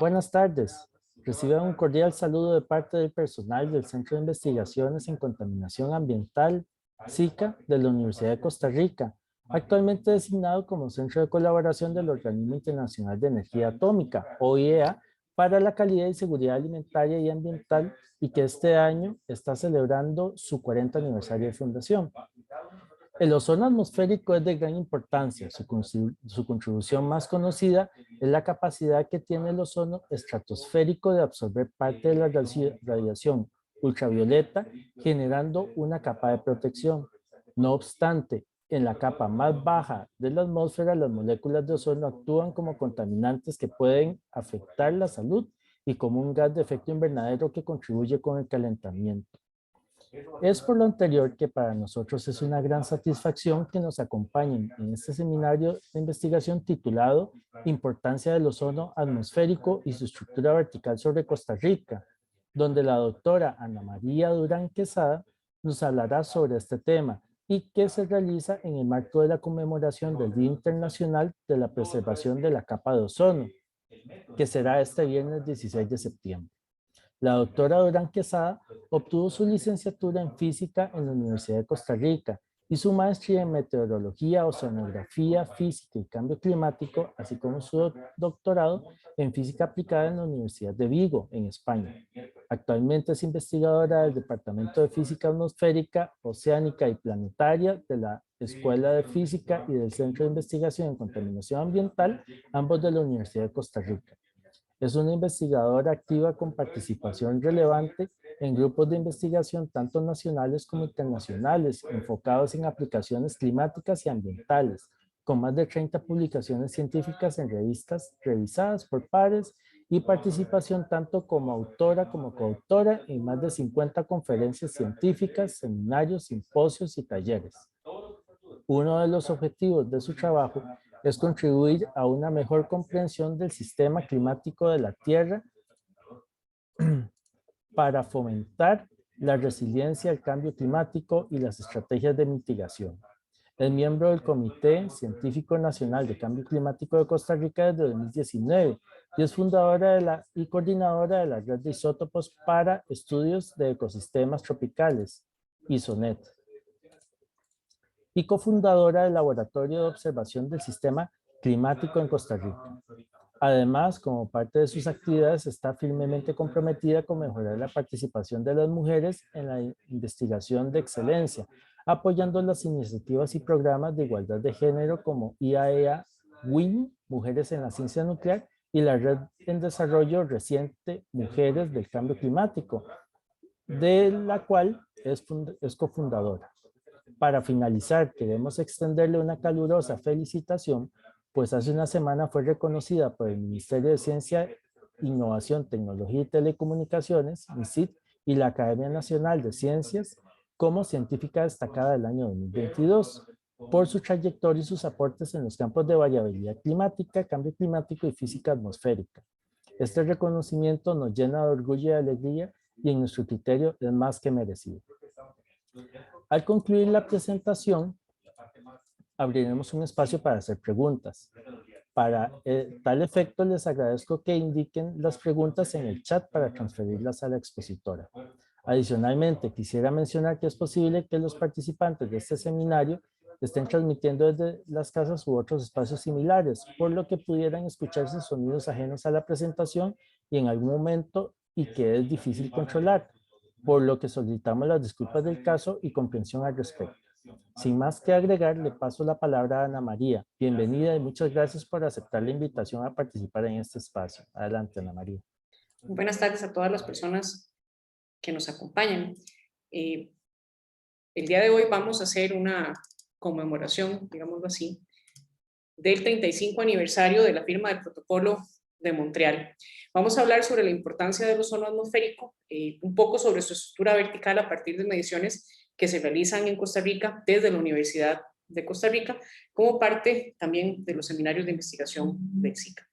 Buenas tardes. Reciban un cordial saludo de parte del personal del Centro de Investigaciones en Contaminación Ambiental, SICA, de la Universidad de Costa Rica, actualmente designado como Centro de Colaboración del Organismo Internacional de Energía Atómica, OIEA, para la calidad y seguridad alimentaria y ambiental, y que este año está celebrando su 40 aniversario de fundación. El ozono atmosférico es de gran importancia. Su contribución más conocida es la capacidad que tiene el ozono estratosférico de absorber parte de la radiación ultravioleta, generando una capa de protección. No obstante, en la capa más baja de la atmósfera, las moléculas de ozono actúan como contaminantes que pueden afectar la salud y como un gas de efecto invernadero que contribuye con el calentamiento. Es por lo anterior que para nosotros es una gran satisfacción que nos acompañen en este seminario de investigación titulado Importancia del ozono atmosférico y su estructura vertical sobre Costa Rica, donde la doctora Ana María Durán Quesada nos hablará sobre este tema y que se realiza en el marco de la conmemoración del Día Internacional de la Preservación de la Capa de Ozono, que será este viernes 16 de septiembre. La doctora Durán Quesada obtuvo su licenciatura en física en la Universidad de Costa Rica y su maestría en meteorología, oceanografía, física y cambio climático, así como su doctorado en física aplicada en la Universidad de Vigo, en España. Actualmente es investigadora del Departamento de Física Atmosférica, Oceánica y Planetaria de la Escuela de Física y del Centro de Investigación en Contaminación Ambiental, ambos de la Universidad de Costa Rica. Es una investigadora activa con participación relevante en grupos de investigación tanto nacionales como internacionales, enfocados en aplicaciones climáticas y ambientales, con más de 30 publicaciones científicas en revistas revisadas por pares y participación tanto como autora como coautora en más de 50 conferencias científicas, seminarios, simposios y talleres. Uno de los objetivos de su trabajo es contribuir a una mejor comprensión del sistema climático de la Tierra para fomentar la resiliencia al cambio climático y las estrategias de mitigación. Es miembro del Comité Científico Nacional de Cambio Climático de Costa Rica desde 2019 y es fundadora y coordinadora de la Red de Isótopos para Estudios de Ecosistemas Tropicales, ISONET, y cofundadora del Laboratorio de Observación del Sistema Climático en Costa Rica. Además, como parte de sus actividades, está firmemente comprometida con mejorar la participación de las mujeres en la investigación de excelencia, apoyando las iniciativas y programas de igualdad de género como IAEA WIN, Mujeres en la Ciencia Nuclear, y la Red en Desarrollo Reciente Mujeres del Cambio Climático, de la cual es cofundadora. Para finalizar, queremos extenderle una calurosa felicitación, pues hace una semana fue reconocida por el Ministerio de Ciencia, Innovación, Tecnología y Telecomunicaciones, MICIT, y la Academia Nacional de Ciencias como científica destacada del año 2022 por su trayectoria y sus aportes en los campos de variabilidad climática, cambio climático y física atmosférica. Este reconocimiento nos llena de orgullo y alegría y en nuestro criterio es más que merecido. Al concluir la presentación, abriremos un espacio para hacer preguntas. Para tal efecto, les agradezco que indiquen las preguntas en el chat para transferirlas a la expositora. Adicionalmente, quisiera mencionar que es posible que los participantes de este seminario estén transmitiendo desde las casas u otros espacios similares, por lo que pudieran escucharse sonidos ajenos a la presentación y en algún momento y que es difícil controlar, por lo que solicitamos las disculpas del caso y comprensión al respecto. Sin más que agregar, le paso la palabra a Ana María. Bienvenida y muchas gracias por aceptar la invitación a participar en este espacio. Adelante, Ana María. Buenas tardes a todas las personas que nos acompañan. El día de hoy vamos a hacer una conmemoración, digámoslo así, del 35 aniversario de la firma del Protocolo de Montreal. Vamos a hablar sobre la importancia del ozono atmosférico, un poco sobre su estructura vertical a partir de mediciones que se realizan en Costa Rica desde la Universidad de Costa Rica, como parte también de los seminarios de investigación del SICA.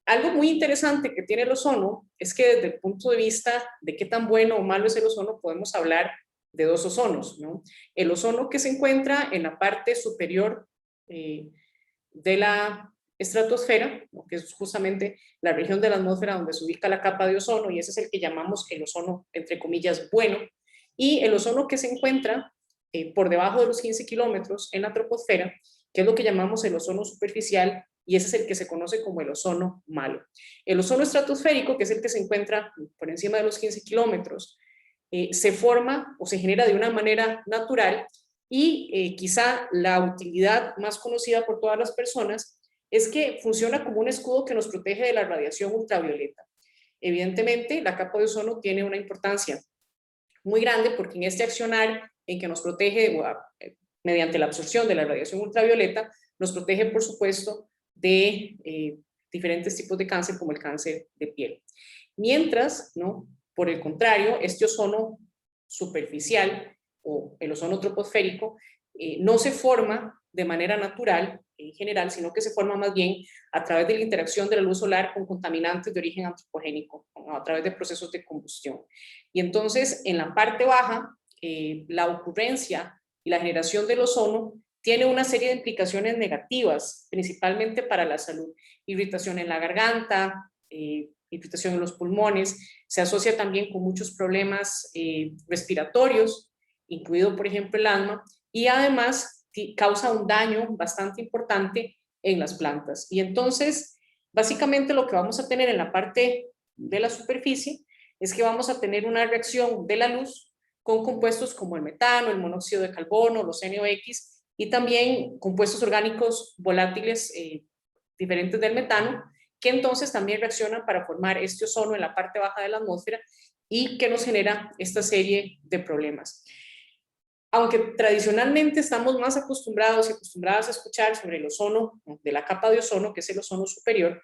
Algo muy interesante que tiene el ozono es que desde el punto de vista de qué tan bueno o malo es el ozono, podemos hablar de dos ozonos, ¿no? El ozono que se encuentra en la parte superior de la estratosfera, ¿no?, que es justamente la región de la atmósfera donde se ubica la capa de ozono, y ese es el que llamamos el ozono, entre comillas, bueno, y el ozono que se encuentra por debajo de los 15 kilómetros en la troposfera, que es lo que llamamos el ozono superficial, y ese es el que se conoce como el ozono malo. El ozono estratosférico, que es el que se encuentra por encima de los 15 kilómetros, se forma o se genera de una manera natural, y quizá la utilidad más conocida por todas las personas es que funciona como un escudo que nos protege de la radiación ultravioleta. Evidentemente, la capa de ozono tiene una importancia muy grande porque en este accionar en que nos protege mediante la absorción de la radiación ultravioleta, nos protege, por supuesto, de diferentes tipos de cáncer como el cáncer de piel. Mientras, ¿no?, por el contrario, este ozono superficial o el ozono troposférico no se forma de manera natural en general, sino que se forma más bien a través de la interacción de la luz solar con contaminantes de origen antropogénico, a través de procesos de combustión. Y entonces, en la parte baja, la ocurrencia y la generación del ozono tiene una serie de implicaciones negativas, principalmente para la salud. Irritación en la garganta, irritación en los pulmones, se asocia también con muchos problemas respiratorios, incluido, por ejemplo, el asma, y además causa un daño bastante importante en las plantas. Y entonces, básicamente lo que vamos a tener en la parte de la superficie es que vamos a tener una reacción de la luz con compuestos como el metano, el monóxido de carbono, los NOx, y también compuestos orgánicos volátiles diferentes del metano, que entonces también reaccionan para formar este ozono en la parte baja de la atmósfera y que nos genera esta serie de problemas. Aunque tradicionalmente estamos más acostumbrados y acostumbradas a escuchar sobre el ozono de la capa de ozono, que es el ozono superior,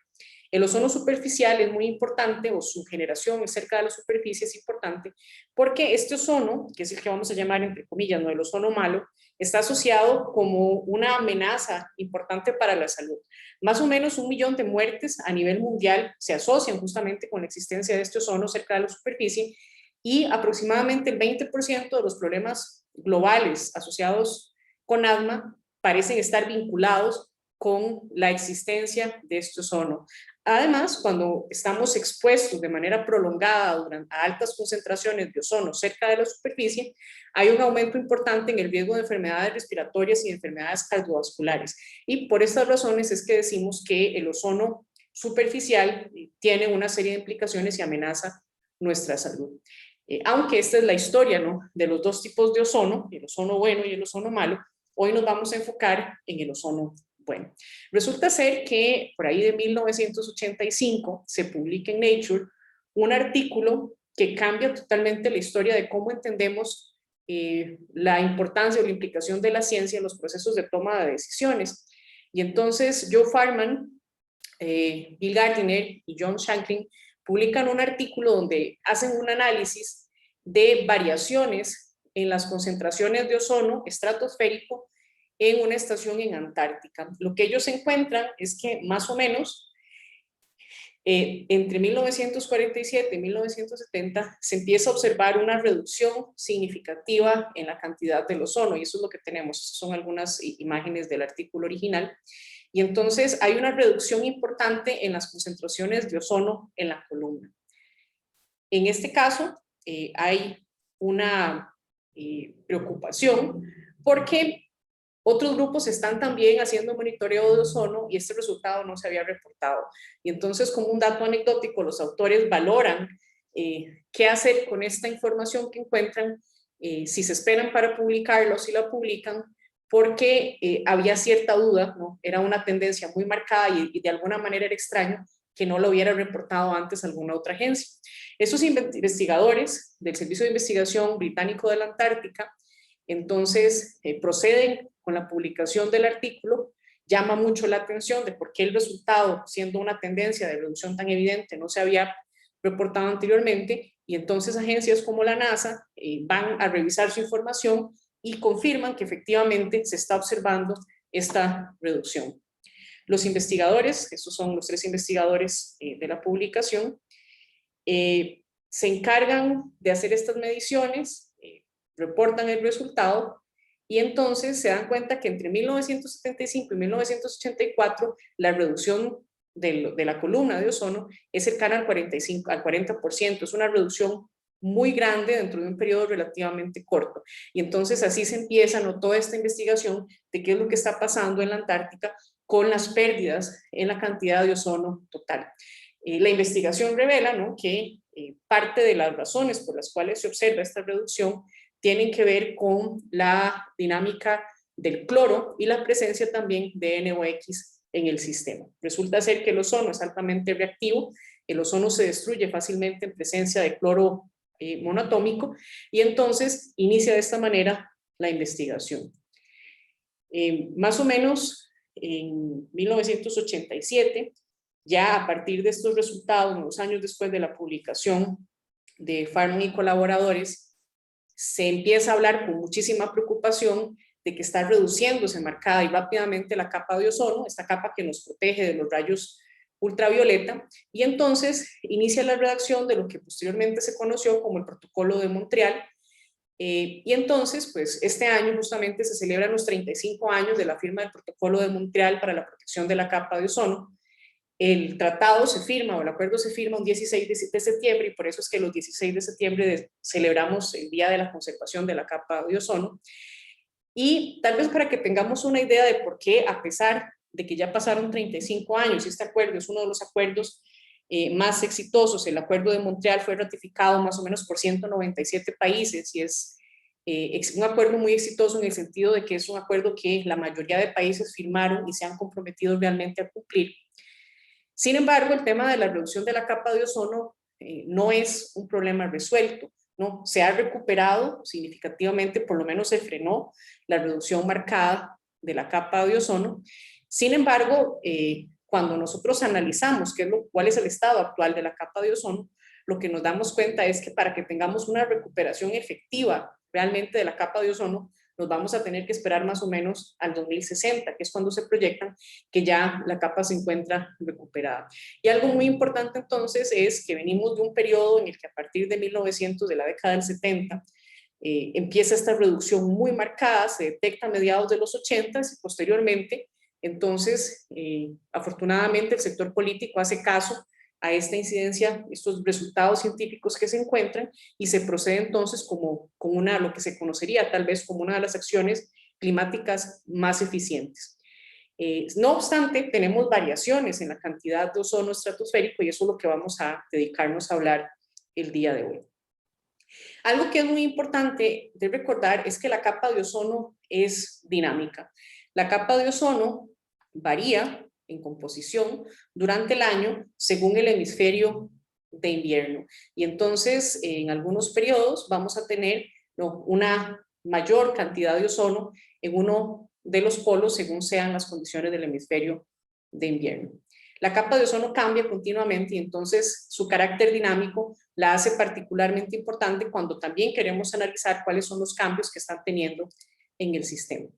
el ozono superficial es muy importante, o su generación cerca de la superficie es importante, porque este ozono, que es el que vamos a llamar entre comillas, no el ozono malo, está asociado como una amenaza importante para la salud. Más o menos 1 millón de muertes a nivel mundial se asocian justamente con la existencia de este ozono cerca de la superficie, y aproximadamente el 20% de los problemas globales asociados con asma parecen estar vinculados con la existencia de este ozono. Además, cuando estamos expuestos de manera prolongada a altas concentraciones de ozono cerca de la superficie, hay un aumento importante en el riesgo de enfermedades respiratorias y de enfermedades cardiovasculares. Y por estas razones es que decimos que el ozono superficial tiene una serie de implicaciones y amenaza nuestra salud. Aunque esta es la historia, ¿no?, de los dos tipos de ozono, el ozono bueno y el ozono malo, hoy nos vamos a enfocar en el ozono bueno. Resulta ser que por ahí de 1985 se publica en Nature un artículo que cambia totalmente la historia de cómo entendemos la importancia o la implicación de la ciencia en los procesos de toma de decisiones. Y entonces Joe Farman, Bill Gardiner y John Shanklin publican un artículo donde hacen un análisis de variaciones en las concentraciones de ozono estratosférico en una estación en Antártica. Lo que ellos encuentran es que más o menos entre 1947 y 1970 se empieza a observar una reducción significativa en la cantidad del ozono, y eso es lo que tenemos. Son algunas imágenes del artículo original. Y entonces hay una reducción importante en las concentraciones de ozono en la columna. En este caso hay una preocupación porque otros grupos están también haciendo monitoreo de ozono y este resultado no se había reportado. Y entonces, como un dato anecdótico, los autores valoran qué hacer con esta información que encuentran, si se esperan para publicarlo, si la publican, porque había cierta duda, ¿no? Era una tendencia muy marcada y de alguna manera era extraño que no lo hubiera reportado antes alguna otra agencia. Esos investigadores del Servicio de Investigación Británico de la Antártica, entonces proceden con la publicación del artículo. Llama mucho la atención de por qué el resultado, siendo una tendencia de reducción tan evidente, no se había reportado anteriormente, y entonces agencias como la NASA van a revisar su información y confirman que efectivamente se está observando esta reducción. Los investigadores, estos son los 3 investigadores de la publicación, se encargan de hacer estas mediciones, reportan el resultado y entonces se dan cuenta que entre 1975 y 1984 la reducción de la columna de ozono es cercana al 40%, es una reducción muy grande dentro de un periodo relativamente corto. Y entonces así se empieza, ¿no?, toda esta investigación de qué es lo que está pasando en la Antártica con las pérdidas en la cantidad de ozono total. La investigación revela, ¿no?, que parte de las razones por las cuales se observa esta reducción tienen que ver con la dinámica del cloro y la presencia también de NOx en el sistema. Resulta ser que el ozono es altamente reactivo, el ozono se destruye fácilmente en presencia de cloro monoatómico, y entonces inicia de esta manera la investigación. Más o menos en 1987, ya a partir de estos resultados, unos años después de la publicación de Farman y colaboradores, se empieza a hablar con muchísima preocupación de que está reduciéndose marcada y rápidamente la capa de ozono, esta capa que nos protege de los rayos ultravioleta, y entonces inicia la redacción de lo que posteriormente se conoció como el Protocolo de Montreal. Y entonces, pues este año justamente se celebran los 35 años de la firma del Protocolo de Montreal para la protección de la capa de ozono. El tratado se firma, o el acuerdo se firma un 16 de septiembre, y por eso es que los 16 de septiembre celebramos el Día de la Conservación de la Capa de Ozono. Y tal vez para que tengamos una idea de por qué, a pesar de que ya pasaron 35 años, este acuerdo es uno de los acuerdos más exitosos. El Acuerdo de Montreal fue ratificado más o menos por 197 países y es un acuerdo muy exitoso en el sentido de que es un acuerdo que la mayoría de países firmaron y se han comprometido realmente a cumplir. Sin embargo, el tema de la reducción de la capa de ozono no es un problema resuelto, ¿no? Se ha recuperado significativamente, por lo menos se frenó la reducción marcada de la capa de ozono. Sin embargo, cuando nosotros analizamos cuál es el estado actual de la capa de ozono, lo que nos damos cuenta es que para que tengamos una recuperación efectiva realmente de la capa de ozono, nos vamos a tener que esperar más o menos al 2060, que es cuando se proyectan que ya la capa se encuentra recuperada. Y algo muy importante entonces es que venimos de un periodo en el que a partir de 1900, de la década del 70, empieza esta reducción muy marcada, se detecta a mediados de los 80 y posteriormente, entonces, afortunadamente el sector político hace caso a esta incidencia, estos resultados científicos que se encuentran, y se procede entonces con lo que se conocería tal vez como una de las acciones climáticas más eficientes. No obstante, tenemos variaciones en la cantidad de ozono estratosférico y eso es lo que vamos a dedicarnos a hablar el día de hoy. Algo que es muy importante de recordar es que la capa de ozono es dinámica. La capa de ozono varía en composición durante el año según el hemisferio de invierno. Y entonces, en algunos periodos vamos a tener una mayor cantidad de ozono en uno de los polos según sean las condiciones del hemisferio de invierno. La capa de ozono cambia continuamente y entonces su carácter dinámico la hace particularmente importante cuando también queremos analizar cuáles son los cambios que están teniendo en el sistema.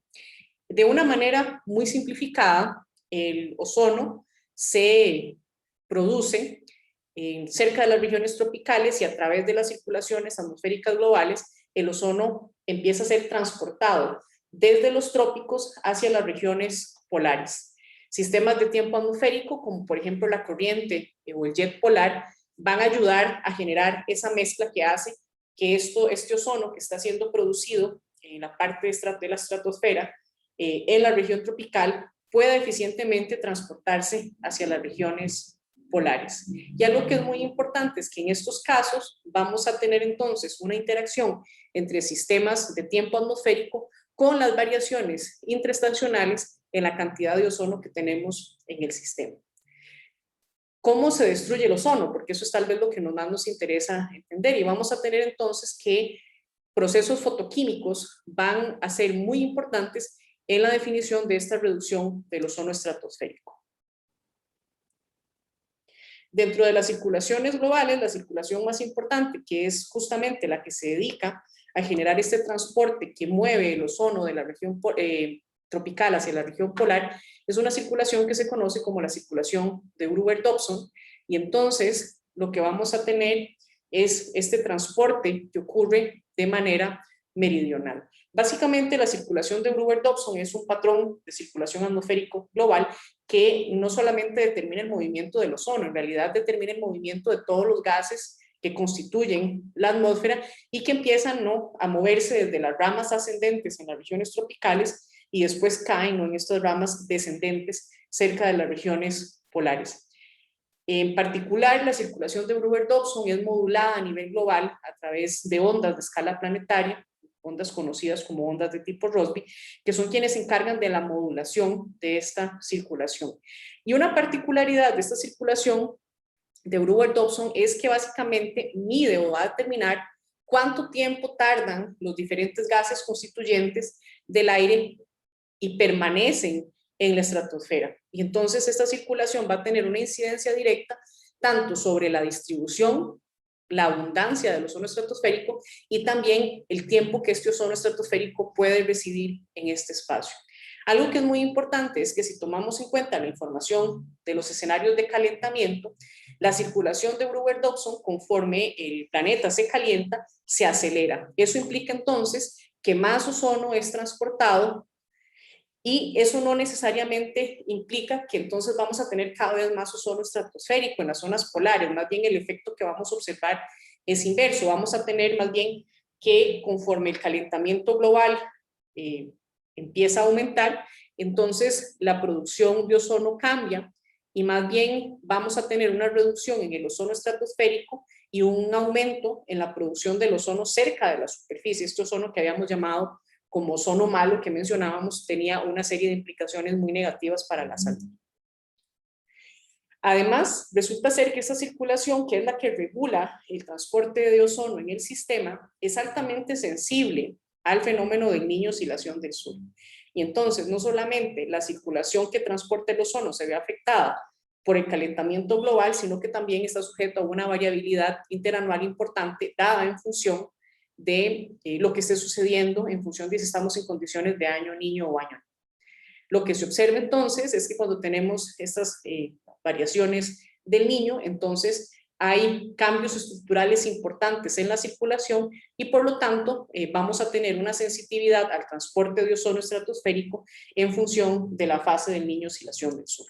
De una manera muy simplificada, el ozono se produce cerca de las regiones tropicales y a través de las circulaciones atmosféricas globales, el ozono empieza a ser transportado desde los trópicos hacia las regiones polares. Sistemas de tiempo atmosférico, como por ejemplo la corriente o el jet polar, van a ayudar a generar esa mezcla que hace que este ozono que está siendo producido en la parte de la estratosfera, en la región tropical, pueda eficientemente transportarse hacia las regiones polares. Y algo que es muy importante es que en estos casos vamos a tener entonces una interacción entre sistemas de tiempo atmosférico con las variaciones intraestacionales en la cantidad de ozono que tenemos en el sistema. ¿Cómo se destruye el ozono? Porque eso es tal vez lo que más nos interesa entender, y vamos a tener entonces que procesos fotoquímicos van a ser muy importantes en la definición de esta reducción del ozono estratosférico. Dentro de las circulaciones globales, la circulación más importante, que es justamente la que se dedica a generar este transporte que mueve el ozono de la región tropical hacia la región polar, es una circulación que se conoce como la circulación de Gruber-Dobson, y entonces lo que vamos a tener es este transporte que ocurre de manera meridional. Básicamente la circulación de Gruber-Dobson es un patrón de circulación atmosférico global que no solamente determina el movimiento del ozono, en realidad determina el movimiento de todos los gases que constituyen la atmósfera y que empiezan, ¿no?, a moverse desde las ramas ascendentes en las regiones tropicales y después caen, ¿no?, en estas ramas descendentes cerca de las regiones polares. En particular, la circulación de Gruber-Dobson es modulada a nivel global a través de ondas de escala planetaria, ondas conocidas como ondas de tipo Rossby, que son quienes se encargan de la modulación de esta circulación. Y una particularidad de esta circulación de Gruber-Dobson es que básicamente mide o va a determinar cuánto tiempo tardan los diferentes gases constituyentes del aire y permanecen en la estratosfera. Y entonces esta circulación va a tener una incidencia directa tanto sobre la distribución, la abundancia del ozono estratosférico y también el tiempo que este ozono estratosférico puede residir en este espacio. Algo que es muy importante es que si tomamos en cuenta la información de los escenarios de calentamiento, la circulación de Gruber-Dobson, conforme el planeta se calienta, se acelera. Eso implica entonces que más ozono es transportado y eso no necesariamente implica que entonces vamos a tener cada vez más ozono estratosférico en las zonas polares. Más bien el efecto que vamos a observar es inverso. Vamos a tener más bien que conforme el calentamiento global empieza a aumentar, entonces la producción de ozono cambia y más bien vamos a tener una reducción en el ozono estratosférico y un aumento en la producción del ozono cerca de la superficie. Este ozono que habíamos llamado como ozono malo que mencionábamos tenía una serie de implicaciones muy negativas para la salud. Además, resulta ser que esa circulación, que es la que regula el transporte de ozono en el sistema, es altamente sensible al fenómeno del Niño Oscilación del Sur. Y entonces, no solamente la circulación que transporta el ozono se ve afectada por el calentamiento global, sino que también está sujeto a una variabilidad interanual importante dada en función de lo que esté sucediendo, en función de si estamos en condiciones de año niño o año. Lo que se observa entonces es que cuando tenemos estas variaciones del niño, entonces hay cambios estructurales importantes en la circulación y por lo tanto vamos a tener una sensitividad al transporte de ozono estratosférico en función de la fase del Niño Oscilación del Sur.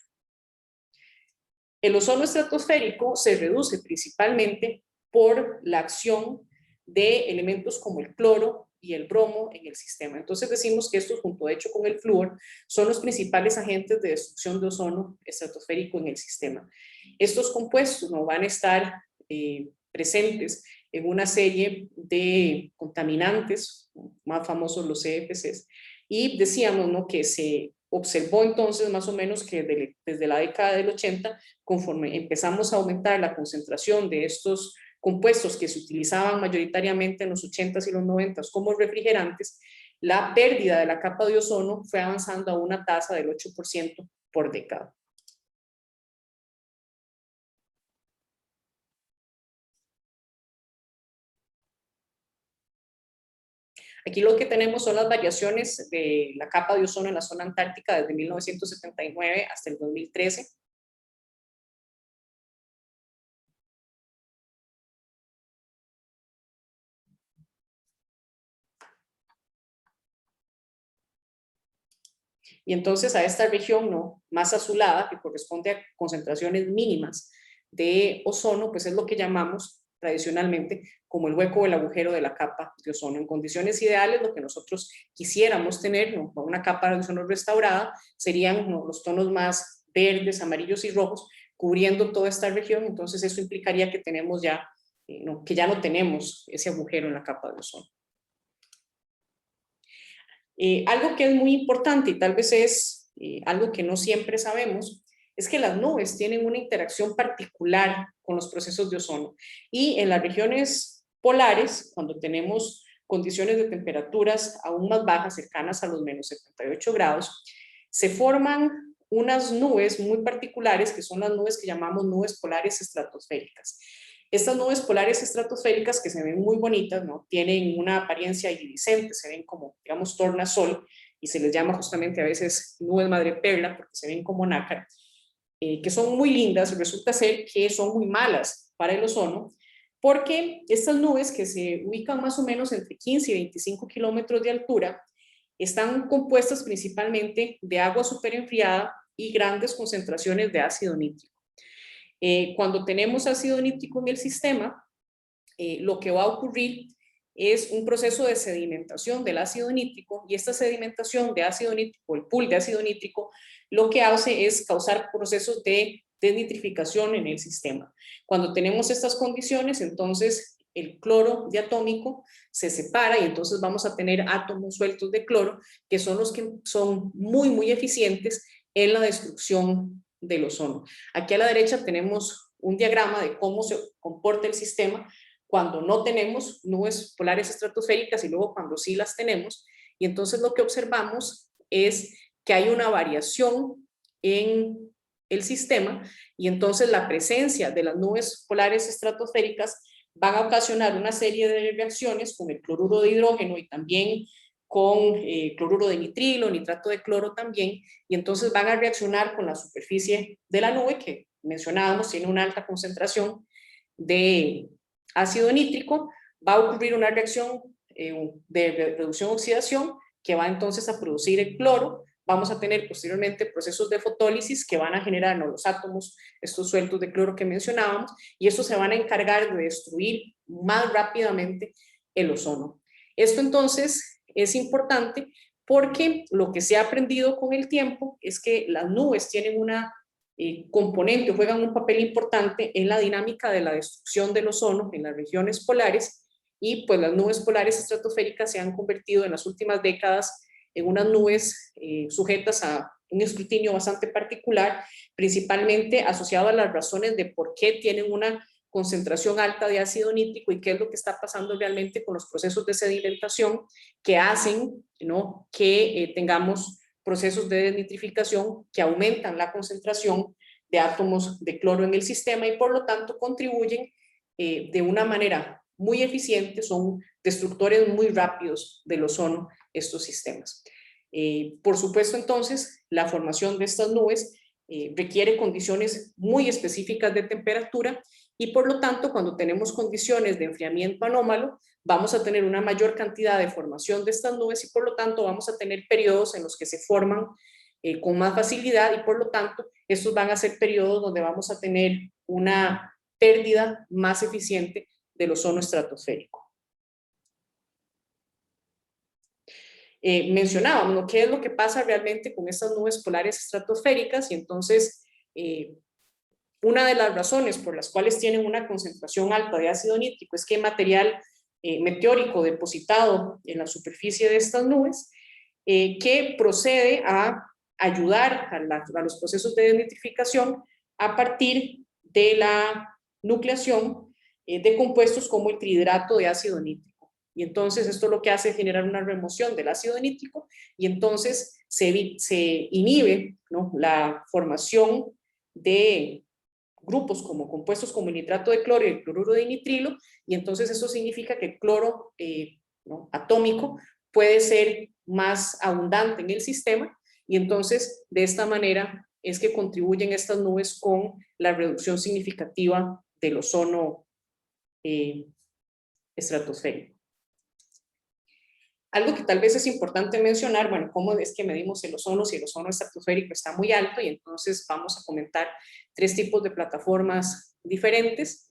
El ozono estratosférico se reduce principalmente por la acción de elementos como el cloro y el bromo en el sistema. Entonces decimos que estos, junto de hecho con el flúor, son los principales agentes de destrucción de ozono estratosférico en el sistema. Estos compuestos no van a estar presentes en una serie de contaminantes, más famosos los CFCs, y decíamos, ¿no?, que se observó entonces más o menos que desde la década del 80, conforme empezamos a aumentar la concentración de estos compuestos que se utilizaban mayoritariamente en los 80s y los 90s como refrigerantes, la pérdida de la capa de ozono fue avanzando a una tasa del 8% por década. Aquí lo que tenemos son las variaciones de la capa de ozono en la zona antártica desde 1979 hasta el 2013. Y entonces a esta región, ¿no?, más azulada, que corresponde a concentraciones mínimas de ozono, pues es lo que llamamos tradicionalmente como el hueco o el agujero de la capa de ozono. En condiciones ideales, lo que nosotros quisiéramos tener, ¿no?, una capa de ozono restaurada, serían, ¿no?, los tonos más verdes, amarillos y rojos, cubriendo toda esta región. Entonces eso implicaría que tenemos ya, que ya no tenemos ese agujero en la capa de ozono. Algo que es muy importante y tal vez es algo que no siempre sabemos, es que las nubes tienen una interacción particular con los procesos de ozono. Y en las regiones polares, cuando tenemos condiciones de temperaturas aún más bajas, cercanas a los menos 78 grados, se forman unas nubes muy particulares, que son las nubes que llamamos nubes polares estratosféricas. Estas nubes polares estratosféricas, que se ven muy bonitas, ¿no?, tienen una apariencia iridiscente, se ven como, digamos, tornasol, y se les llama justamente a veces nubes madreperla, porque se ven como nácar, que son muy lindas. Resulta ser que son muy malas para el ozono, porque estas nubes que se ubican más o menos entre 15 y 25 kilómetros de altura están compuestas principalmente de agua superenfriada y grandes concentraciones de ácido nítrico. Cuando tenemos ácido nítrico en el sistema, lo que va a ocurrir es un proceso de sedimentación del ácido nítrico, y esta sedimentación de ácido nítrico, el pool de ácido nítrico, lo que hace es causar procesos de desnitrificación en el sistema. Cuando tenemos estas condiciones, entonces el cloro diatómico se separa y entonces vamos a tener átomos sueltos de cloro, que son los que son muy eficientes en la destrucción del ozono. Aquí a la derecha tenemos un diagrama de cómo se comporta el sistema cuando no tenemos nubes polares estratosféricas y luego cuando sí las tenemos. Y entonces lo que observamos es que hay una variación en el sistema, y entonces la presencia de las nubes polares estratosféricas van a ocasionar una serie de reacciones con el cloruro de hidrógeno y también con cloruro de nitrilo, nitrato de cloro también, y entonces van a reaccionar con la superficie de la nube, que mencionábamos tiene una alta concentración de ácido nítrico. Va a ocurrir una reacción de reducción-oxidación que va entonces a producir el cloro. Vamos a tener posteriormente procesos de fotólisis que van a generar los átomos, estos sueltos de cloro que mencionábamos, y estos se van a encargar de destruir más rápidamente el ozono. Esto entonces es importante porque lo que se ha aprendido con el tiempo es que las nubes tienen una componente, juegan un papel importante en la dinámica de la destrucción del ozono en las regiones polares, y pues las nubes polares estratosféricas se han convertido en las últimas décadas en unas nubes sujetas a un escrutinio bastante particular, principalmente asociado a las razones de por qué tienen una concentración alta de ácido nítrico y qué es lo que está pasando realmente con los procesos de sedimentación que hacen, ¿no?, que tengamos procesos de desnitrificación que aumentan la concentración de átomos de cloro en el sistema y por lo tanto contribuyen de una manera muy eficiente, son destructores muy rápidos del ozono estos sistemas. Por supuesto, entonces, la formación de estas nubes requiere condiciones muy específicas de temperatura, y por lo tanto, cuando tenemos condiciones de enfriamiento anómalo, vamos a tener una mayor cantidad de formación de estas nubes y por lo tanto vamos a tener periodos en los que se forman con más facilidad, y por lo tanto estos van a ser periodos donde vamos a tener una pérdida más eficiente del ozono estratosférico. Mencionábamos, ¿no?, qué es lo que pasa realmente con estas nubes polares estratosféricas, y entonces una de las razones por las cuales tienen una concentración alta de ácido nítrico es que hay material meteórico depositado en la superficie de estas nubes que procede a ayudar a los procesos de desnitrificación a partir de la nucleación de compuestos como el trihidrato de ácido nítrico. Y entonces esto lo que hace es generar una remoción del ácido nítrico, y entonces se inhibe, ¿no?, la formación de grupos como compuestos como el nitrato de cloro y el cloruro de nitrilo, y entonces eso significa que el cloro ¿no?, atómico puede ser más abundante en el sistema, y entonces de esta manera es que contribuyen estas nubes con la reducción significativa del ozono estratosférico. Algo que tal vez es importante mencionar, bueno, cómo es que medimos el ozono, si el ozono estratosférico está muy alto, y entonces vamos a comentar tres tipos de plataformas diferentes.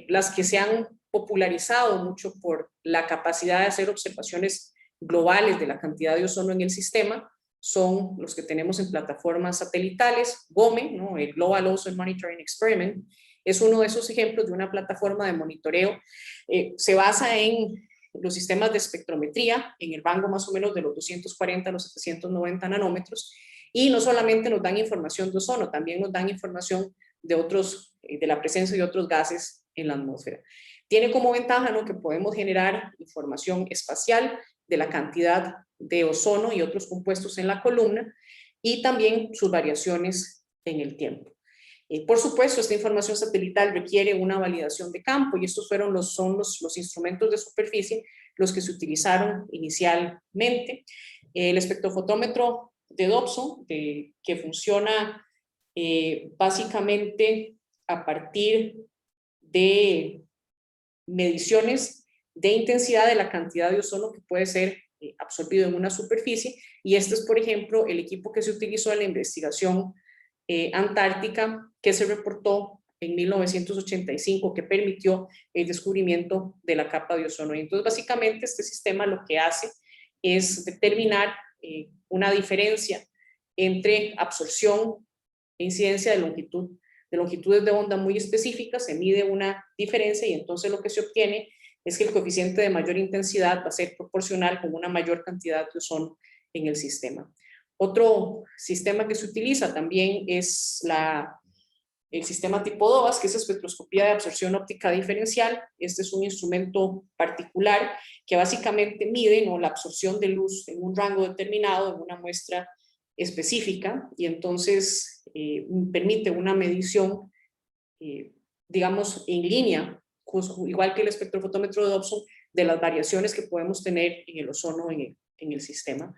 Las que se han popularizado mucho por la capacidad de hacer observaciones globales de la cantidad de ozono en el sistema son los que tenemos en plataformas satelitales. GOME, ¿no?, el Global Ozone Monitoring Experiment, es uno de esos ejemplos de una plataforma de monitoreo. Se basa en los sistemas de espectrometría en el rango más o menos de los 240 a los 790 nanómetros, y no solamente nos dan información de ozono, también nos dan información de la presencia de otros gases en la atmósfera. Tiene como ventaja, ¿no?, que podemos generar información espacial de la cantidad de ozono y otros compuestos en la columna, y también sus variaciones en el tiempo. Por supuesto, esta información satelital requiere una validación de campo, y estos son los instrumentos de superficie los que se utilizaron inicialmente. El espectrofotómetro de Dobson, que funciona básicamente a partir de mediciones de intensidad de la cantidad de ozono que puede ser absorbido en una superficie, y este es, por ejemplo, el equipo que se utilizó en la investigación antártica que se reportó en 1985, que permitió el descubrimiento de la capa de ozono. Y entonces, básicamente, este sistema lo que hace es determinar una diferencia entre absorción e incidencia de longitudes de onda muy específicas, se mide una diferencia y entonces lo que se obtiene es que el coeficiente de mayor intensidad va a ser proporcional con una mayor cantidad de ozono en el sistema. Otro sistema que se utiliza también es el sistema tipo DOVAS, que es espectroscopía de absorción óptica diferencial. Este es un instrumento particular que básicamente mide, ¿no?, la absorción de luz en un rango determinado, en una muestra específica, y entonces permite una medición, digamos, en línea, igual que el espectrofotómetro de Dobson, de las variaciones que podemos tener en el ozono en el sistema.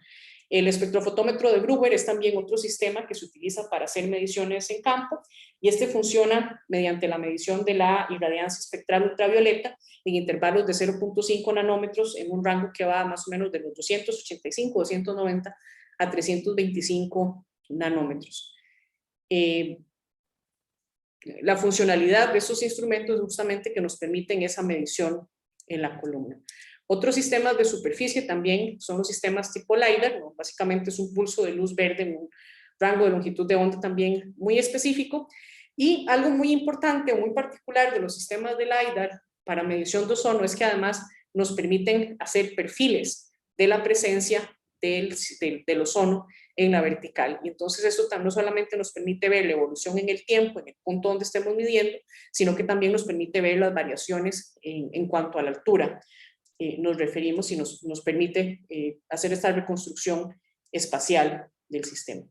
El espectrofotómetro de Gruber es también otro sistema que se utiliza para hacer mediciones en campo, y este funciona mediante la medición de la irradiancia espectral ultravioleta en intervalos de 0.5 nanómetros en un rango que va más o menos de los 285, 290 a 325 nanómetros. La funcionalidad de estos instrumentos es justamente que nos permiten esa medición en la columna. Otros sistemas de superficie también son los sistemas tipo LiDAR, ¿no? Básicamente es un pulso de luz verde en un rango de longitud de onda también muy específico. Y algo muy importante o muy particular de los sistemas de LiDAR para medición de ozono es que además nos permiten hacer perfiles de la presencia del ozono en la vertical. Y entonces esto no solamente nos permite ver la evolución en el tiempo, en el punto donde estemos midiendo, sino que también nos permite ver las variaciones en cuanto a la altura. Nos referimos y nos permite hacer esta reconstrucción espacial del sistema.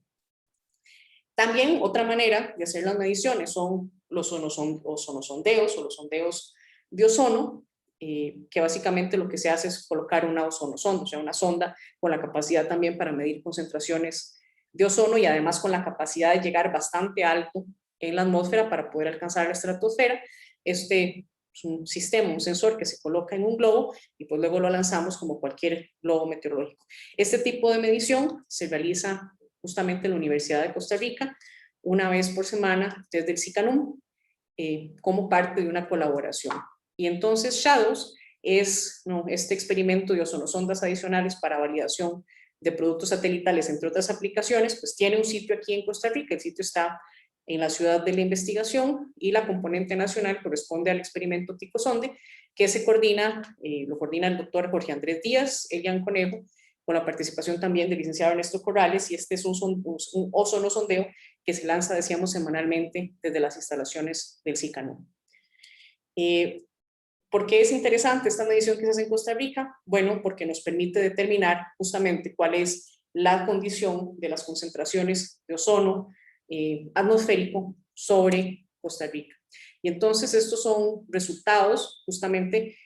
También otra manera de hacer las mediciones son los ozonosondeos o los sondeos de ozono, que básicamente lo que se hace es colocar una ozonosonda, o sea, una sonda con la capacidad también para medir concentraciones de ozono y además con la capacidad de llegar bastante alto en la atmósfera para poder alcanzar la estratosfera. Este es un sistema, un sensor que se coloca en un globo y pues luego lo lanzamos como cualquier globo meteorológico. Este tipo de medición se realiza justamente en la Universidad de Costa Rica una vez por semana desde el SICANUM, como parte de una colaboración. Y entonces SHADOWS es, ¿no?, este experimento de ozonosondas adicionales para validación de productos satelitales, entre otras aplicaciones, pues tiene un sitio aquí en Costa Rica. El sitio está en la ciudad de la investigación y la componente nacional corresponde al experimento Ticosonde, que se coordina, lo coordina el doctor Jorge Andrés Díaz, Elian Conejo, con la participación también del licenciado Ernesto Corrales, y este es un ozonosondeo que se lanza, decíamos, semanalmente desde las instalaciones del SICANUM. ¿Por qué es interesante esta medición que se hace en Costa Rica? Bueno, porque nos permite determinar justamente cuál es la condición de las concentraciones de ozono atmosférico sobre Costa Rica. Y entonces estos son resultados justamente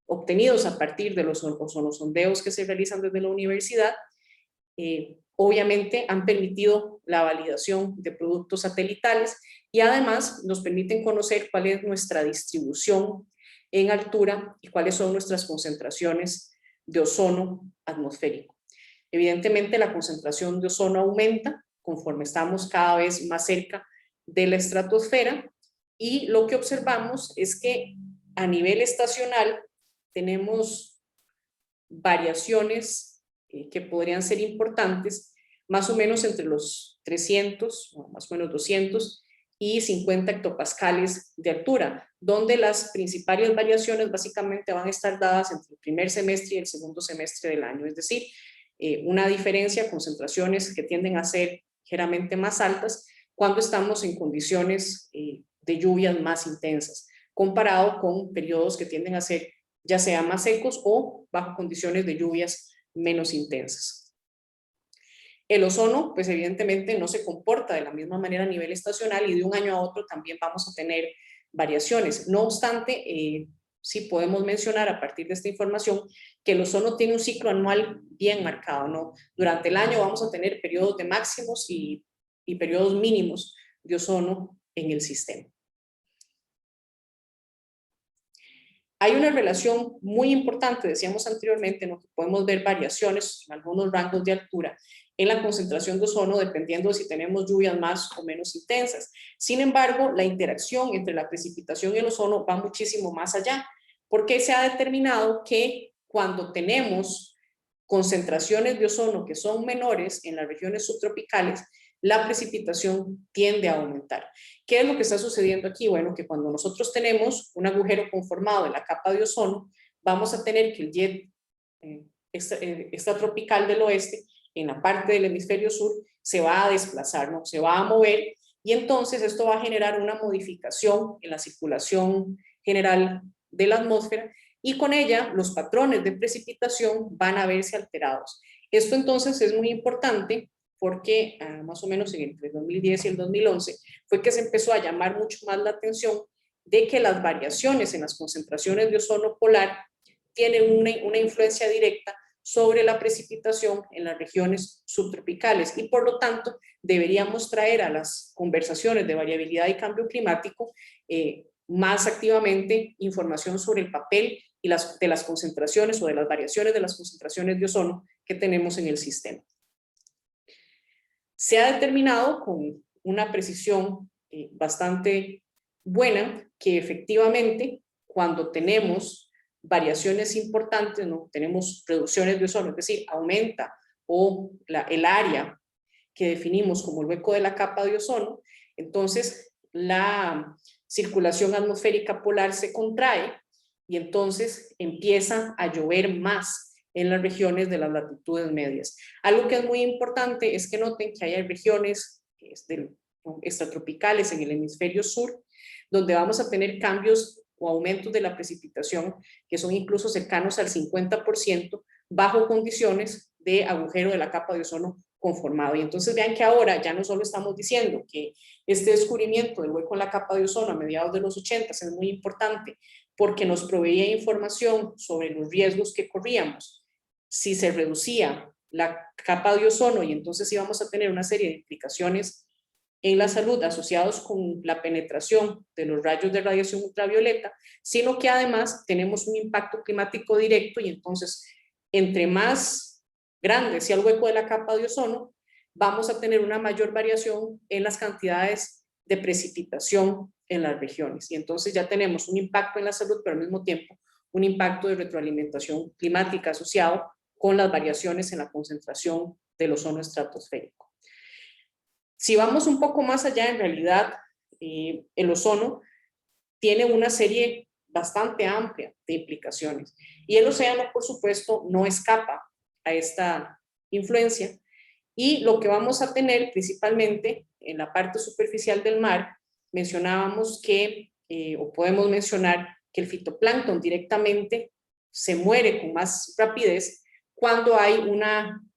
obtenidos a partir de los ozonosondeos que se realizan desde la universidad. Obviamente han permitido la validación de productos satelitales y además nos permiten conocer cuál es nuestra distribución en altura y cuáles son nuestras concentraciones de ozono atmosférico. Evidentemente la concentración de ozono aumenta conforme estamos cada vez más cerca de la estratosfera, y lo que observamos es que a nivel estacional tenemos variaciones que podrían ser importantes, más o menos entre los 300, o más o menos 200 y 50 hectopascales de altura, donde las principales variaciones básicamente van a estar dadas entre el primer semestre y el segundo semestre del año, es decir, una diferencia, concentraciones que tienden a ser ligeramente más altas cuando estamos en condiciones de lluvias más intensas, comparado con periodos que tienden a ser ya sea más secos o bajo condiciones de lluvias menos intensas. El ozono, pues evidentemente no se comporta de la misma manera a nivel estacional y de un año a otro también vamos a tener variaciones. No obstante, sí podemos mencionar a partir de esta información que el ozono tiene un ciclo anual bien marcado, ¿no? Durante el año vamos a tener periodos de máximos y periodos mínimos de ozono en el sistema. Hay una relación muy importante, decíamos anteriormente, en lo que podemos ver variaciones en algunos rangos de altura en la concentración de ozono, dependiendo de si tenemos lluvias más o menos intensas. Sin embargo, la interacción entre la precipitación y el ozono va muchísimo más allá, porque se ha determinado que cuando tenemos concentraciones de ozono que son menores en las regiones subtropicales, la precipitación tiende a aumentar. ¿Qué es lo que está sucediendo aquí? Bueno, que cuando nosotros tenemos un agujero conformado en la capa de ozono, vamos a tener que el jet extratropical del oeste, en la parte del hemisferio sur, se va a desplazar, ¿no? Se va a mover, y entonces esto va a generar una modificación en la circulación general de la atmósfera, y con ella los patrones de precipitación van a verse alterados. Esto entonces es muy importante porque más o menos entre el 2010 y el 2011 fue que se empezó a llamar mucho más la atención de que las variaciones en las concentraciones de ozono polar tienen una influencia directa sobre la precipitación en las regiones subtropicales, y por lo tanto deberíamos traer a las conversaciones de variabilidad y cambio climático más activamente información sobre el papel y de las concentraciones o de las variaciones de las concentraciones de ozono que tenemos en el sistema. Se ha determinado con una precisión bastante buena que efectivamente cuando tenemos variaciones importantes, ¿no? Tenemos reducciones de ozono, es decir, aumenta el área que definimos como el hueco de la capa de ozono, entonces la circulación atmosférica polar se contrae y entonces empieza a llover más en las regiones de las latitudes medias. Algo que es muy importante es que noten que hay regiones extratropicales en el hemisferio sur, donde vamos a tener cambios o aumentos de la precipitación que son incluso cercanos al 50% bajo condiciones de agujero de la capa de ozono conformado. Y entonces vean que ahora ya no solo estamos diciendo que este descubrimiento del hueco en la capa de ozono a mediados de los 80 es muy importante porque nos proveía información sobre los riesgos que corríamos si se reducía la capa de ozono, y entonces íbamos a tener una serie de implicaciones en la salud asociados con la penetración de los rayos de radiación ultravioleta, sino que además tenemos un impacto climático directo, y entonces entre más grande sea el hueco de la capa de ozono, vamos a tener una mayor variación en las cantidades de precipitación en las regiones, y entonces ya tenemos un impacto en la salud, pero al mismo tiempo un impacto de retroalimentación climática asociado con las variaciones en la concentración del ozono estratosférico. Si vamos un poco más allá, en realidad el ozono tiene una serie bastante amplia de implicaciones, y el océano, por supuesto, no escapa a esta influencia, y lo que vamos a tener principalmente en la parte superficial del mar, mencionábamos que, o podemos mencionar que el fitoplancton directamente se muere con más rapidez cuando hay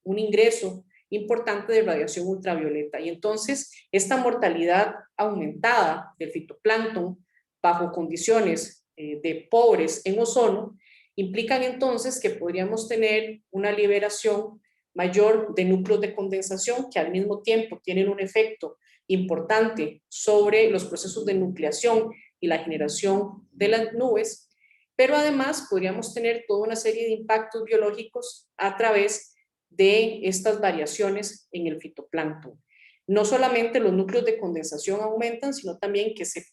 un ingreso importante de radiación ultravioleta, y entonces esta mortalidad aumentada del fitoplancton bajo condiciones de pobres en ozono implican entonces que podríamos tener una liberación mayor de núcleos de condensación que al mismo tiempo tienen un efecto importante sobre los procesos de nucleación y la generación de las nubes, pero además podríamos tener toda una serie de impactos biológicos a través de estas variaciones en el fitoplancton. No solamente los núcleos de condensación aumentan, sino también que se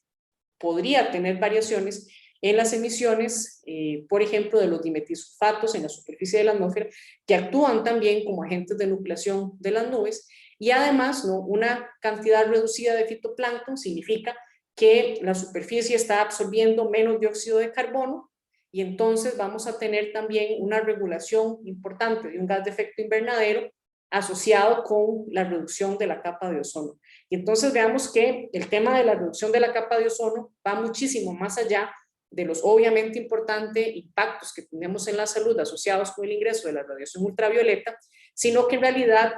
podría tener variaciones en las emisiones, por ejemplo, de los dimetisulfatos en la superficie de la atmósfera, que actúan también como agentes de nucleación de las nubes, y además, ¿no?, una cantidad reducida de fitoplancton significa que la superficie está absorbiendo menos dióxido de carbono, y entonces vamos a tener también una regulación importante de un gas de efecto invernadero asociado con la reducción de la capa de ozono. Y entonces veamos que el tema de la reducción de la capa de ozono va muchísimo más allá de los obviamente importantes impactos que tenemos en la salud asociados con el ingreso de la radiación ultravioleta, sino que en realidad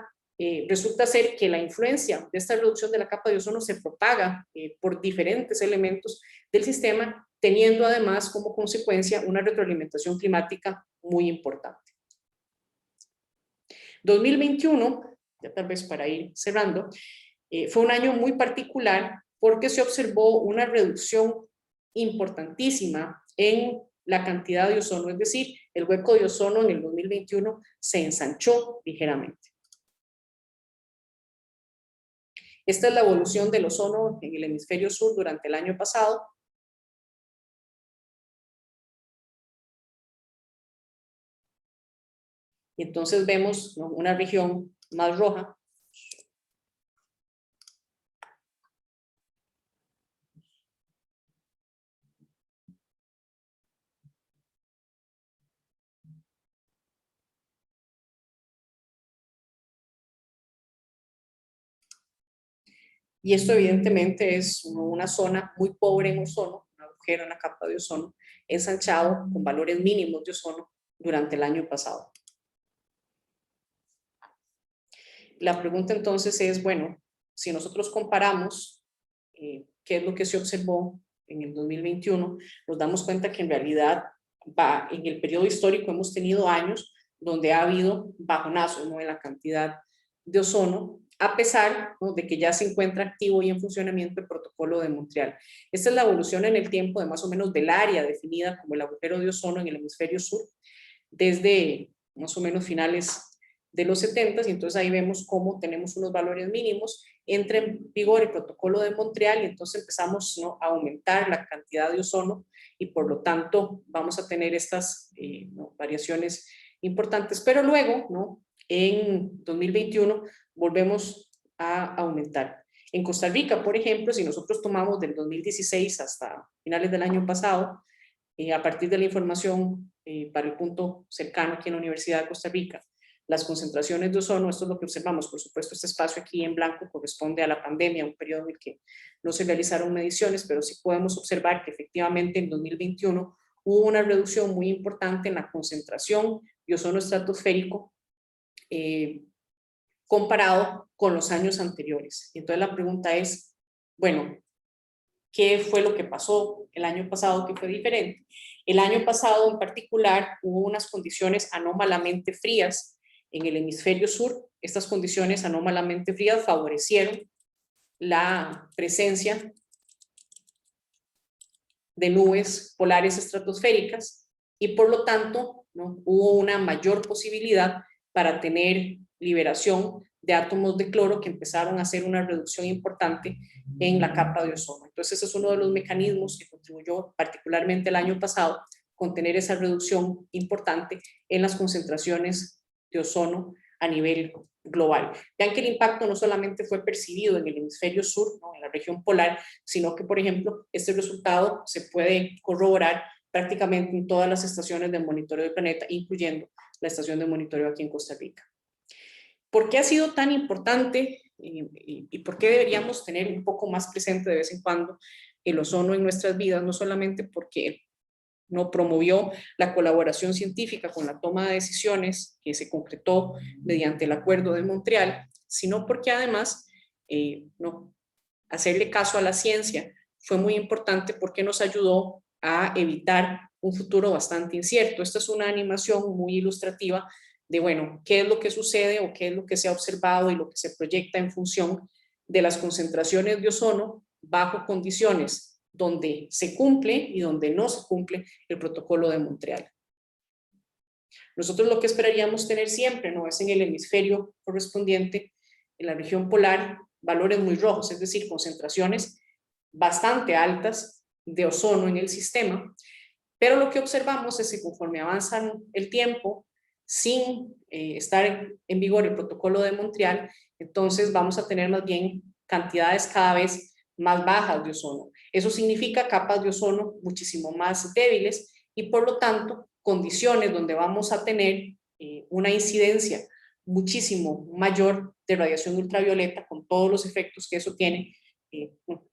resulta ser que la influencia de esta reducción de la capa de ozono se propaga por diferentes elementos del sistema, teniendo además como consecuencia una retroalimentación climática muy importante. 2021, ya tal vez para ir cerrando, fue un año muy particular porque se observó una reducción importantísima en la cantidad de ozono, es decir, el hueco de ozono en el 2021 se ensanchó ligeramente. Esta es la evolución del ozono en el hemisferio sur durante el año pasado. Y entonces vemos, ¿no?, una región más roja. Y esto evidentemente es una zona muy pobre en ozono, un agujero en la capa de ozono, ensanchado con valores mínimos de ozono durante el año pasado. La pregunta entonces es, bueno, si nosotros comparamos qué es lo que se observó en el 2021, nos damos cuenta que en realidad en el periodo histórico hemos tenido años donde ha habido bajonazos, ¿no?, en la cantidad de ozono, a pesar, ¿no?, de que ya se encuentra activo y en funcionamiento el protocolo de Montreal. Esta es la evolución en el tiempo de más o menos del área definida como el agujero de ozono en el hemisferio sur, desde más o menos finales de los 70, y entonces ahí vemos cómo tenemos unos valores mínimos, entra en vigor el protocolo de Montreal y entonces empezamos, ¿no?, a aumentar la cantidad de ozono y por lo tanto vamos a tener estas ¿no?, variaciones importantes, pero luego, ¿no?, en 2021 volvemos a aumentar. En Costa Rica, por ejemplo, si nosotros tomamos del 2016 hasta finales del año pasado, a partir de la información para el punto cercano aquí en la Universidad de Costa Rica, las concentraciones de ozono, esto es lo que observamos, por supuesto este espacio aquí en blanco corresponde a la pandemia, un periodo en el que no se realizaron mediciones, pero sí podemos observar que efectivamente en 2021 hubo una reducción muy importante en la concentración de ozono estratosférico comparado con los años anteriores. Y entonces la pregunta es, bueno, ¿qué fue lo que pasó el año pasado que fue diferente? El año pasado en particular hubo unas condiciones anómalamente frías en el hemisferio sur. Estas condiciones anómalamente frías favorecieron la presencia de nubes polares estratosféricas y por lo tanto, ¿no?, hubo una mayor posibilidad para tener liberación de átomos de cloro que empezaron a hacer una reducción importante en la capa de ozono. Entonces ese es uno de los mecanismos que contribuyó particularmente el año pasado con tener esa reducción importante en las concentraciones de ozono a nivel global. Vean que el impacto no solamente fue percibido en el hemisferio sur, ¿no?, en la región polar, sino que, por ejemplo, este resultado se puede corroborar prácticamente en todas las estaciones de monitoreo del planeta, incluyendo la estación de monitoreo aquí en Costa Rica. ¿Por qué ha sido tan importante y por qué deberíamos tener un poco más presente de vez en cuando el ozono en nuestras vidas? No solamente porque no promovió la colaboración científica con la toma de decisiones que se concretó mediante el Acuerdo de Montreal, sino porque además no, hacerle caso a la ciencia fue muy importante porque nos ayudó a evitar un futuro bastante incierto. Esta es una animación muy ilustrativa de, bueno, qué es lo que sucede o qué es lo que se ha observado y lo que se proyecta en función de las concentraciones de ozono bajo condiciones donde se cumple y donde no se cumple el protocolo de Montreal. Nosotros lo que esperaríamos tener siempre, ¿no?, es en el hemisferio correspondiente, en la región polar, valores muy rojos, es decir, concentraciones bastante altas de ozono en el sistema, pero lo que observamos es que conforme avanza el tiempo, sin estar en vigor el protocolo de Montreal, entonces vamos a tener más bien cantidades cada vez más bajas de ozono. Eso significa capas de ozono muchísimo más débiles y por lo tanto condiciones donde vamos a tener una incidencia muchísimo mayor de radiación ultravioleta con todos los efectos que eso tiene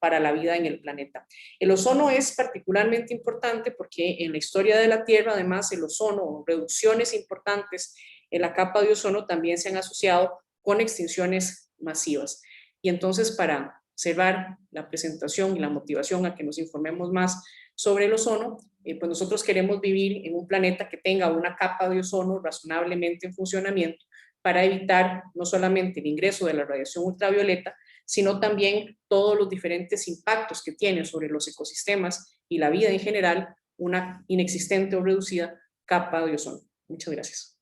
para la vida en el planeta. El ozono es particularmente importante porque en la historia de la Tierra, además, el ozono, reducciones importantes en la capa de ozono también se han asociado con extinciones masivas. Y entonces, para cerrar la presentación y la motivación a que nos informemos más sobre el ozono, pues nosotros queremos vivir en un planeta que tenga una capa de ozono razonablemente en funcionamiento para evitar no solamente el ingreso de la radiación ultravioleta, sino también todos los diferentes impactos que tiene sobre los ecosistemas y la vida en general una inexistente o reducida capa de ozono. Muchas gracias.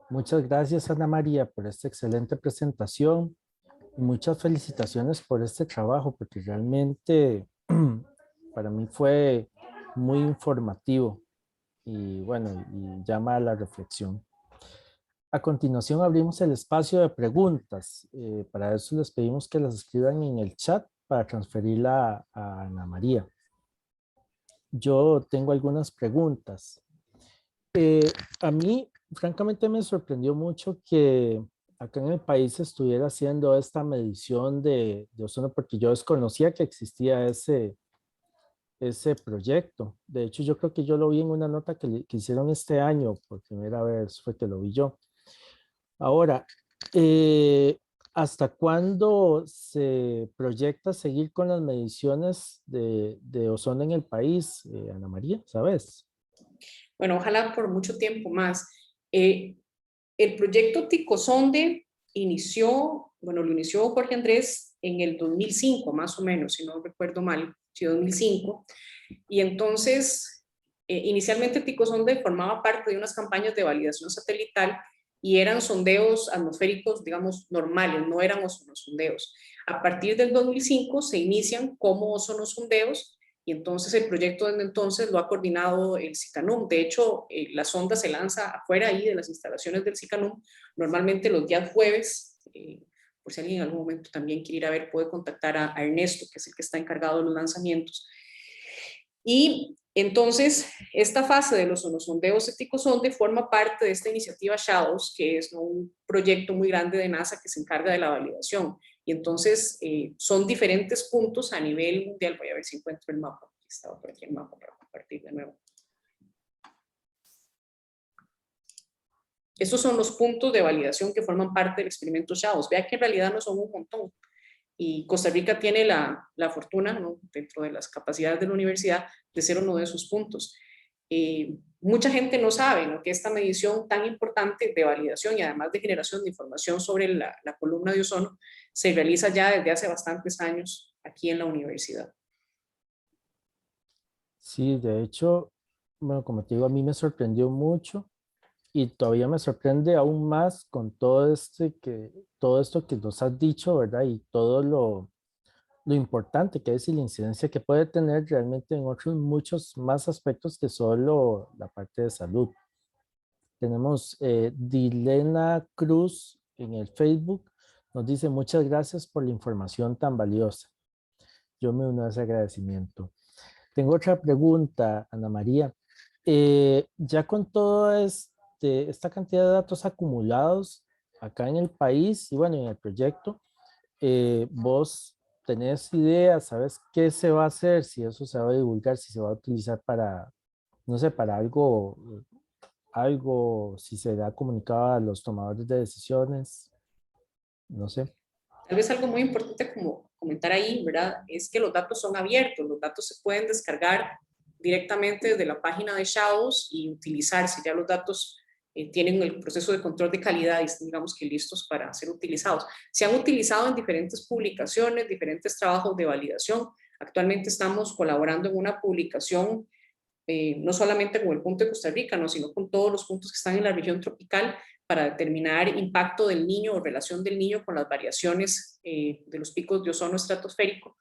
Muchas gracias, Ana María, por esta excelente presentación y muchas felicitaciones por este trabajo, porque realmente para mí fue muy informativo y bueno, y llama a la reflexión. A continuación abrimos el espacio de preguntas. Para eso les pedimos que las escriban en el chat para transferirla a Ana María. Yo tengo algunas preguntas. A mí, francamente, me sorprendió mucho que acá en el país se estuviera haciendo esta medición de ozono, porque yo desconocía que existía ese proyecto. De hecho, yo creo que yo lo vi en una nota que hicieron este año, por primera vez fue que lo vi yo. Ahora, ¿hasta cuándo se proyecta seguir con las mediciones de ozono en el país, Ana María? ¿Sabes? Bueno, ojalá por mucho tiempo más. El proyecto Ticosonde lo inició Jorge Andrés en el 2005, más o menos, si no recuerdo mal, sí, 2005. Y entonces, inicialmente Ticosonde formaba parte de unas campañas de validación satelital y eran sondeos atmosféricos, digamos, normales, no eran ozonosondeos. A partir del 2005 se inician como ozonosondeos y entonces el proyecto desde entonces lo ha coordinado el SICANUM. De hecho, la sonda se lanza afuera ahí de las instalaciones del SICANUM, normalmente los días jueves. Por si alguien en algún momento también quiere ir a ver, puede contactar a Ernesto, que es el que está encargado de los lanzamientos. Y entonces, esta fase de los ozonosondeos de Ticosonde forma parte de esta iniciativa SHADOWS, que es un proyecto muy grande de NASA que se encarga de la validación. Y entonces son diferentes puntos a nivel mundial. Voy a ver si encuentro el mapa. Estaba por aquí el mapa para compartir de nuevo. Estos son los puntos de validación que forman parte del experimento SHADOWS. Vea que en realidad no son un montón. Y Costa Rica tiene la fortuna, ¿no?, dentro de las capacidades de la universidad, de ser uno de esos puntos. Mucha gente no sabe, ¿no?, que esta medición tan importante de validación y además de generación de información sobre la columna de ozono se realiza ya desde hace bastantes años aquí en la universidad. Sí, de hecho, bueno, como te digo, a mí me sorprendió mucho y todavía me sorprende aún más con todo esto que nos has dicho, ¿verdad? Y todo lo importante que es y la incidencia que puede tener realmente en otros muchos más aspectos que solo la parte de salud. Tenemos Dilena Cruz en el Facebook, nos dice muchas gracias por la información tan valiosa. Yo me uno a ese agradecimiento. Tengo otra pregunta, Ana María. Ya con toda esta cantidad de datos acumulados acá en el país y bueno, en el proyecto, vos tenés ideas, ¿sabes qué se va a hacer? Si eso se va a divulgar, si se va a utilizar para, no sé, para algo, si se da comunicado a los tomadores de decisiones, no sé. Tal vez algo muy importante como comentar ahí, ¿verdad?, es que los datos son abiertos, los datos se pueden descargar directamente desde la página de SHADOWS y utilizarse. Ya los datos tienen el proceso de control de calidad y están, digamos, que listos para ser utilizados. Se han utilizado en diferentes publicaciones, diferentes trabajos de validación. Actualmente estamos colaborando en una publicación no solamente con el punto de Costa Rica, ¿no?, sino con todos los puntos que están en la región tropical para determinar impacto del niño o relación del niño con las variaciones de los picos de ozono estratosférico,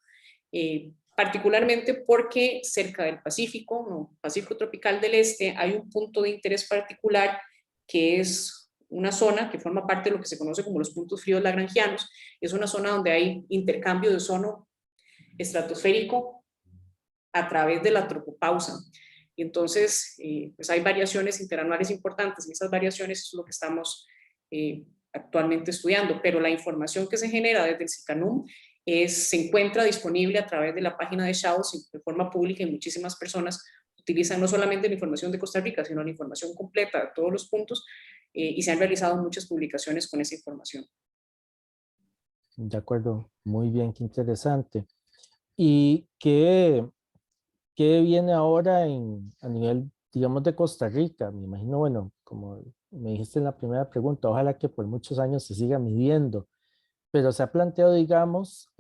particularmente porque cerca del Pacífico, ¿no?, Pacífico tropical del Este, hay un punto de interés particular que es una zona que forma parte de lo que se conoce como los puntos fríos lagrangianos. Es una zona donde hay intercambio de ozono estratosférico a través de la tropopausa. Y entonces, pues hay variaciones interanuales importantes y esas variaciones es lo que estamos actualmente estudiando, pero la información que se genera desde el SICANUM se encuentra disponible a través de la página de SHADOWS de forma pública y muchísimas personas utilizan no solamente la información de Costa Rica, sino la información completa de todos los puntos y se han realizado muchas publicaciones con esa información. De acuerdo, muy bien, qué interesante. ¿Y qué viene ahora a nivel, digamos, de Costa Rica? Me imagino, bueno, como me dijiste en la primera pregunta, ojalá que por muchos años se siga midiendo, pero se ha planteado, digamos,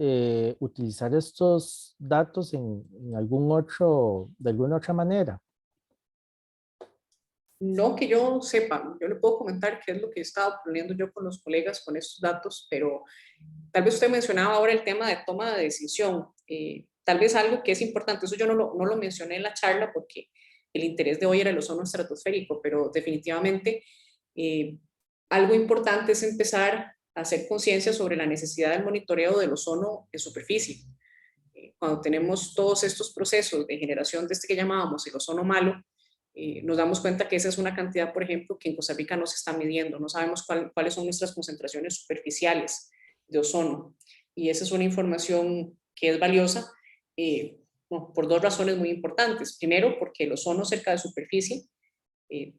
utilizar estos datos en algún otro, de alguna otra manera. No que yo sepa, yo le puedo comentar qué es lo que he estado poniendo yo con los colegas con estos datos, pero tal vez usted mencionaba ahora el tema de toma de decisión. Tal vez algo que es importante, eso yo no lo mencioné en la charla porque el interés de hoy era el ozono estratosférico, pero definitivamente algo importante es empezar a hacer conciencia sobre la necesidad del monitoreo del ozono en superficie. Cuando tenemos todos estos procesos de generación de este que llamábamos el ozono malo, nos damos cuenta que esa es una cantidad, por ejemplo, que en Costa Rica no se está midiendo, no sabemos cuáles son nuestras concentraciones superficiales de ozono. Y esa es una información que es valiosa bueno, por dos razones muy importantes. Primero, porque el ozono cerca de superficie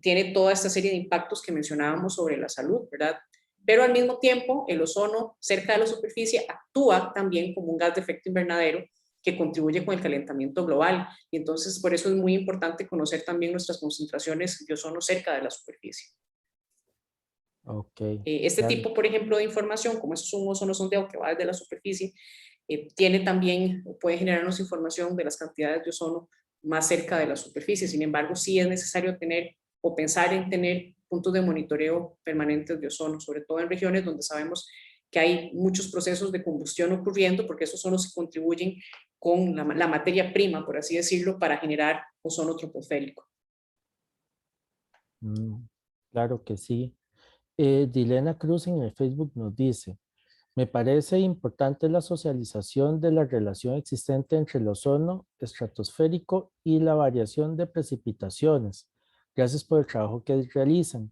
tiene toda esta serie de impactos que mencionábamos sobre la salud, ¿verdad? Pero al mismo tiempo, el ozono cerca de la superficie actúa también como un gas de efecto invernadero que contribuye con el calentamiento global. Y entonces, por eso es muy importante conocer también nuestras concentraciones de ozono cerca de la superficie. Ok, Este claro. tipo, por ejemplo, de información, como eso es un ozono sondeado que va desde la superficie, tiene también, puede generarnos información de las cantidades de ozono más cerca de la superficie. Sin embargo, sí es necesario tener o pensar en tener puntos de monitoreo permanentes de ozono, sobre todo en regiones donde sabemos que hay muchos procesos de combustión ocurriendo, porque esos ozonos contribuyen con la materia prima, por así decirlo, para generar ozono troposférico. Mm, claro que sí. Dilena Cruz en el Facebook nos dice, me parece importante la socialización de la relación existente entre el ozono estratosférico y la variación de precipitaciones. Gracias por el trabajo que realizan.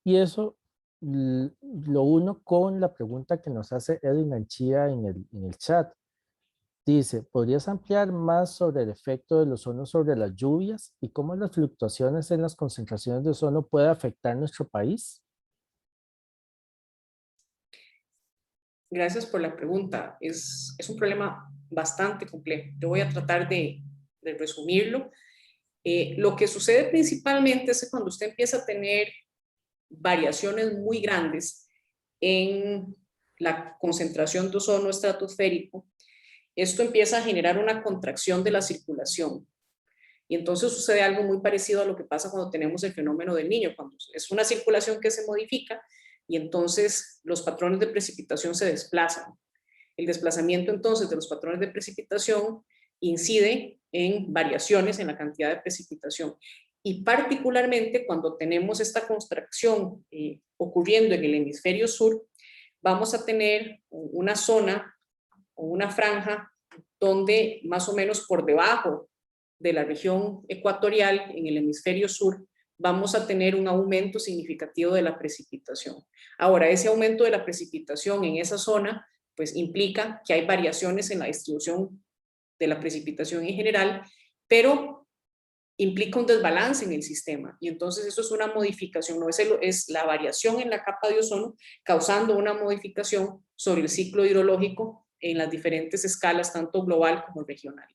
Y eso lo uno con la pregunta que nos hace Edwin Anchía en el chat. Dice, ¿podrías ampliar más sobre el efecto del ozono sobre las lluvias y cómo las fluctuaciones en las concentraciones de ozono puede afectar nuestro país? Gracias por la pregunta. Es un problema bastante complejo. Yo voy a tratar de resumirlo. Lo que sucede principalmente es que cuando usted empieza a tener variaciones muy grandes en la concentración de ozono estratosférico, esto empieza a generar una contracción de la circulación. Y entonces sucede algo muy parecido a lo que pasa cuando tenemos el fenómeno del Niño, cuando es una circulación que se modifica y entonces los patrones de precipitación se desplazan. El desplazamiento entonces de los patrones de precipitación incide en variaciones en la cantidad de precipitación. Y particularmente cuando tenemos esta contracción ocurriendo en el hemisferio sur, vamos a tener una zona o una franja donde más o menos por debajo de la región ecuatorial en el hemisferio sur vamos a tener un aumento significativo de la precipitación. Ahora, ese aumento de la precipitación en esa zona pues implica que hay variaciones en la distribución de la precipitación en general, pero implica un desbalance en el sistema y entonces eso es una modificación, no es la variación en la capa de ozono causando una modificación sobre el ciclo hidrológico en las diferentes escalas, tanto global como regional.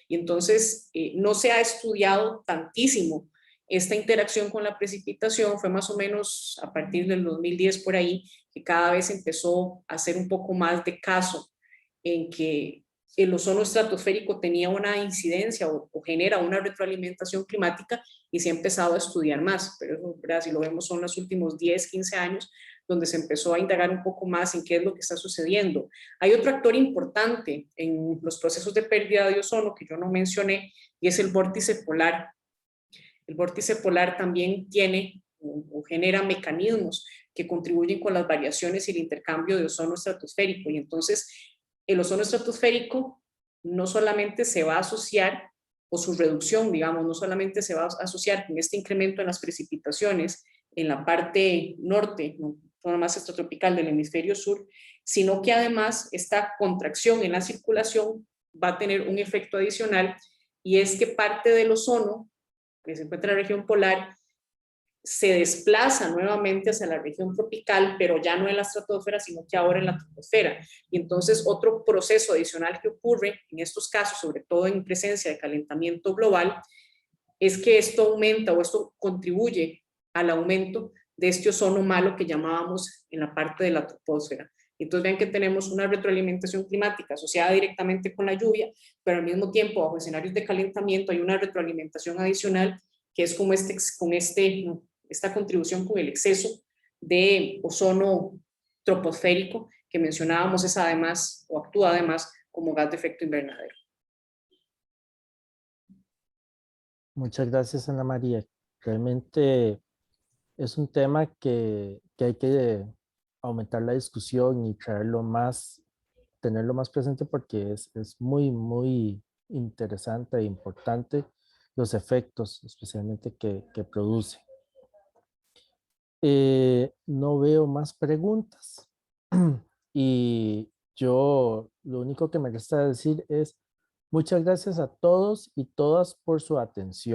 Y entonces no se ha estudiado tantísimo esta interacción con la precipitación, fue más o menos a partir del 2010 por ahí que cada vez empezó a hacer un poco más de caso en que el ozono estratosférico tenía una incidencia o genera una retroalimentación climática y se ha empezado a estudiar más, pero eso, ¿verdad? Si lo vemos son los últimos 10, 15 años donde se empezó a indagar un poco más en qué es lo que está sucediendo. Hay otro actor importante en los procesos de pérdida de ozono que yo no mencioné y es el vórtice polar. El vórtice polar también tiene o genera mecanismos que contribuyen con las variaciones y el intercambio de ozono estratosférico y entonces el ozono estratosférico no solamente se va a asociar, o su reducción, digamos, no solamente se va a asociar con este incremento en las precipitaciones en la parte norte, zona más extratropical del hemisferio sur, sino que además esta contracción en la circulación va a tener un efecto adicional y es que parte del ozono que se encuentra en la región polar se desplaza nuevamente hacia la región tropical, pero ya no en la estratosfera, sino que ahora en la troposfera. Y entonces otro proceso adicional que ocurre en estos casos, sobre todo en presencia de calentamiento global, es que esto aumenta o esto contribuye al aumento de este ozono malo que llamábamos en la parte de la troposfera. Entonces vean que tenemos una retroalimentación climática asociada directamente con la lluvia, pero al mismo tiempo bajo escenarios de calentamiento hay una retroalimentación adicional que es como esta contribución con el exceso de ozono troposférico que mencionábamos, es además o actúa además como gas de efecto invernadero. Muchas gracias, Ana María. Realmente es un tema que hay que aumentar la discusión y traerlo más, tenerlo más presente porque es muy, muy interesante e importante los efectos, especialmente que produce. No veo más preguntas y yo lo único que me resta decir es muchas gracias a todos y todas por su atención.